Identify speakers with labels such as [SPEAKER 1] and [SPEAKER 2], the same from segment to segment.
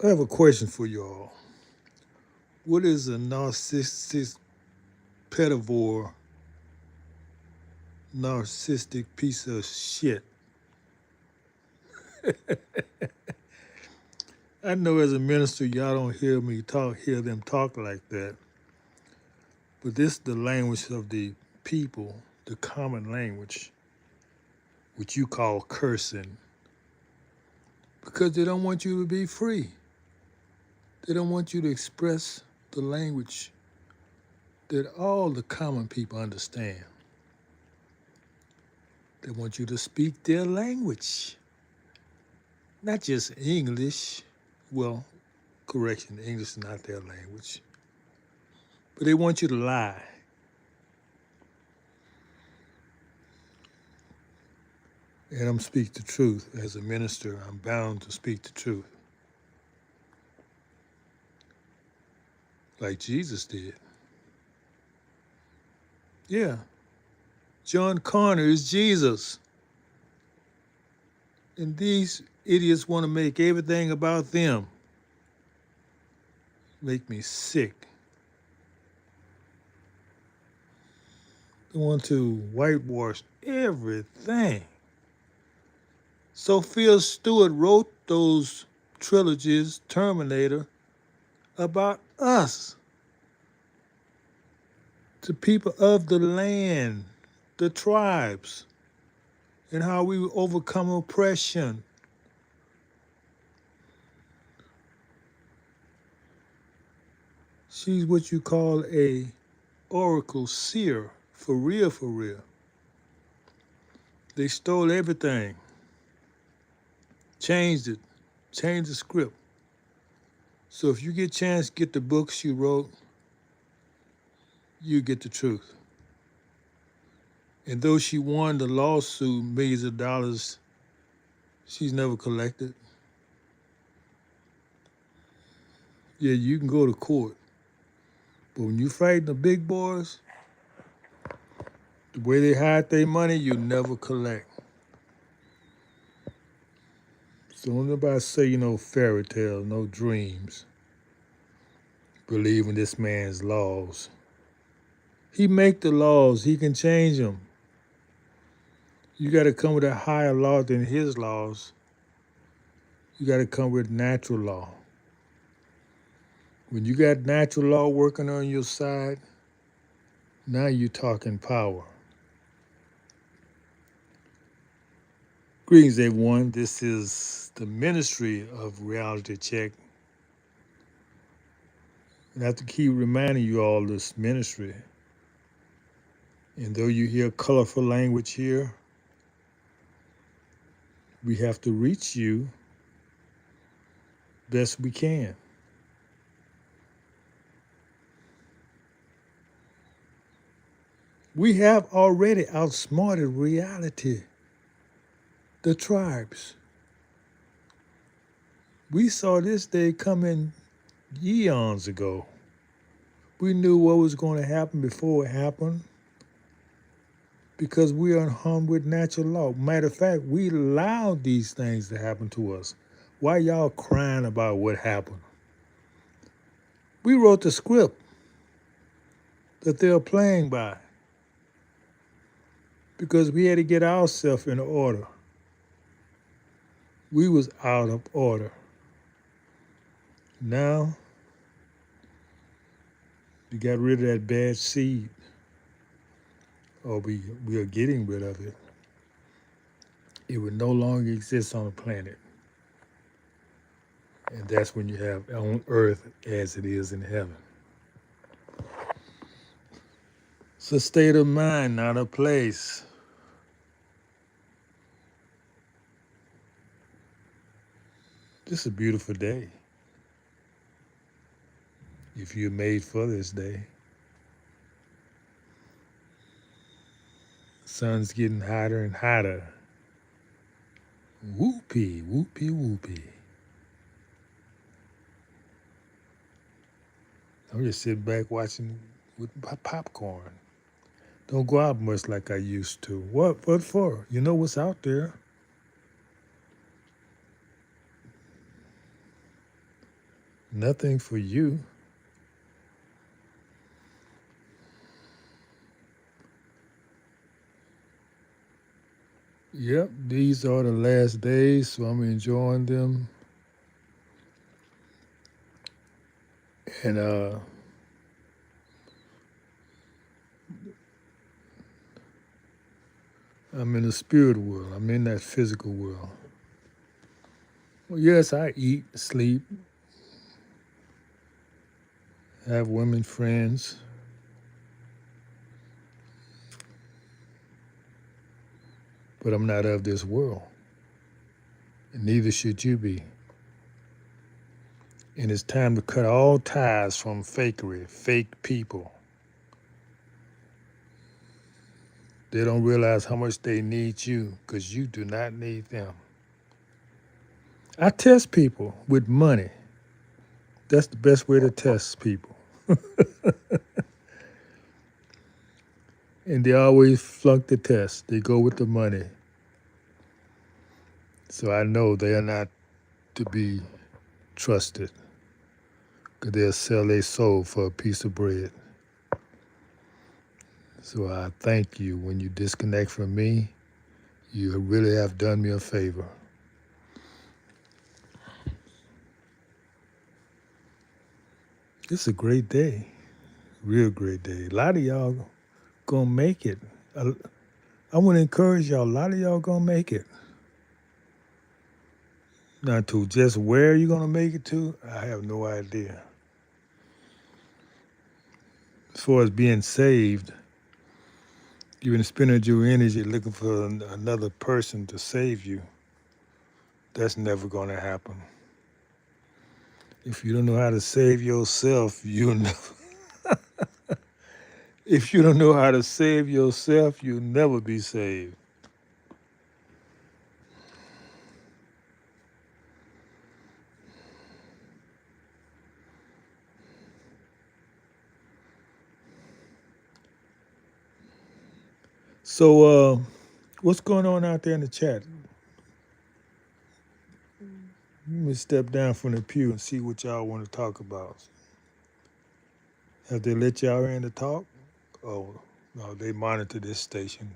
[SPEAKER 1] I have a question for you all. What is a pedivore, narcissistic piece of shit? I know as a minister, y'all don't hear them talk like that, but this is the language of the people, the common language, which you call cursing, because they don't want you to be free. They don't want you to express the language that all the common people understand. They want you to speak their language, not just English. Well, correction, English is not their language. But they want you to lie. And I'm speak the truth. As a minister, I'm bound to speak the truth. Like Jesus did. Yeah. John Connor is Jesus. And these idiots want to make everything about them. Make me sick. They want to whitewash everything. Sophia Stewart wrote those trilogies, Terminator, about us, the people of the land, the tribes, and how we overcome oppression. She's what you call a oracle seer, for real, for real. They stole everything, changed it, changed the script. So if you get a chance, get the book she wrote, you get the truth. And though she won the lawsuit, millions of dollars, she's never collected. Yeah, you can go to court. But when you fight the big boys, the way they hide their money, you never collect. So don't nobody say, fairy tales, no dreams. Believe in this man's laws. He make the laws. He can change them. You got to come with a higher law than his laws. You got to come with natural law. When you got natural law working on your side, now you're talking power. Greetings, everyone. This is the Ministry of Reality Check. And I have to keep reminding you all this ministry. And though you hear colorful language here, we have to reach you best we can. We have already outsmarted reality, the tribes. We saw this day coming eons ago. We knew what was going to happen before it happened because we are unharmed with natural law. Matter of fact, we allowed these things to happen to us. Why y'all crying about what happened? We wrote the script that they're playing by because we had to get ourselves in order. We was out of order. Now, we got rid of that bad seed, or we are getting rid of it. It would no longer exist on the planet. And that's when you have on earth as it is in heaven. It's a state of mind, not a place. This is a beautiful day. If you're made for this day. The sun's getting hotter and hotter. Whoopee, whoopee, whoopee. I'm just sitting back watching with my popcorn. Don't go out much like I used to. What for? You know what's out there. nothing for you. Yep, these are the last days, so I'm enjoying them. And I'm in the spirit world. I'm in that physical world. Well, yes, I eat, sleep, have women friends, but I'm not of this world. And neither should you be. And it's time to cut all ties from fakery, fake people. They don't realize how much they need you because you do not need them. I test people with money. That's the best way to test people. And they always flunk the test. They go with the money. So I know they are not to be trusted because they'll sell their soul for a piece of bread. So I thank you when you disconnect from me. You really have done me a favor. It's a great day, real great day. A lot of y'all gonna make it. I want to encourage y'all. A lot of y'all gonna make it. Now, to just where you're gonna make it to, I have no idea. As far as being saved, you've been spending your energy looking for another person to save you. That's never gonna happen. If you don't know how to save yourself, you'll never. If you don't know how to save yourself, you'll never be saved. So, what's going on out there in the chat? Let me step down from the pew and see what y'all want to talk about. Have they let y'all in to talk? Oh, no, they monitor this station.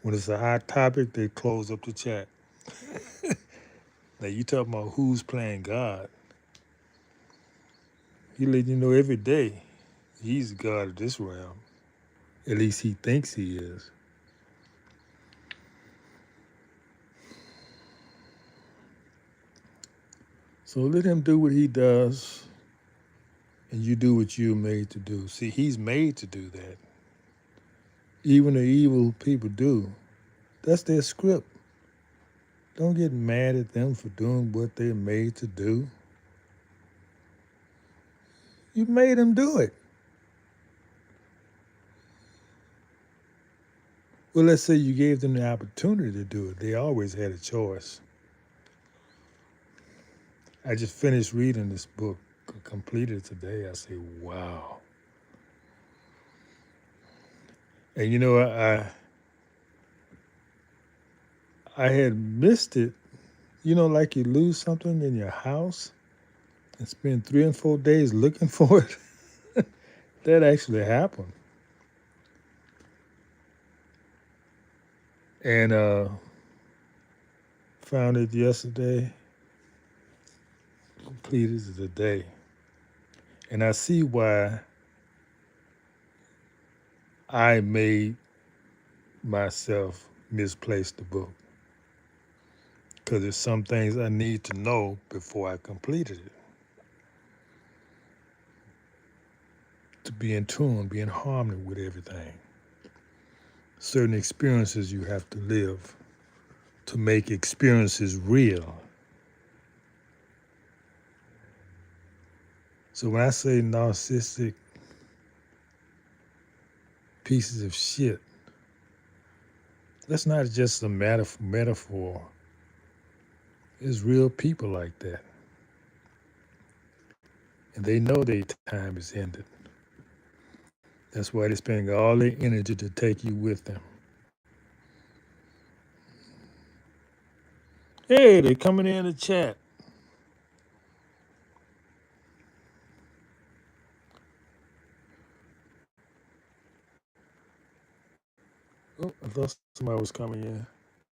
[SPEAKER 1] When it's a hot topic, they close up the chat. Now, you talking about who's playing God. He letting you know every day he's the God of this realm. At least he thinks he is. So let him do what he does, and you do what you're made to do. See, he's made to do that. Even the evil people do. That's their script. Don't get mad at them for doing what they're made to do. You made them do it. Well, let's say you gave them the opportunity to do it. They always had a choice. I just finished reading this book, completed today. I say, wow. And you know, I had missed it. You know, like you lose something in your house and spend 3 and 4 days looking for it. That actually happened. And found it yesterday, completed it today. And I see why I made myself misplace the book. Because there's some things I need to know before I completed it. To be in tune, be in harmony with everything. Certain experiences you have to live to make experiences real. So when I say narcissistic pieces of shit, that's not just a metaphor. There's real people like that. And they know their time is ended. That's why they're spending all their energy to take you with them. Hey, they're coming in the chat. Oh, I thought somebody was coming in.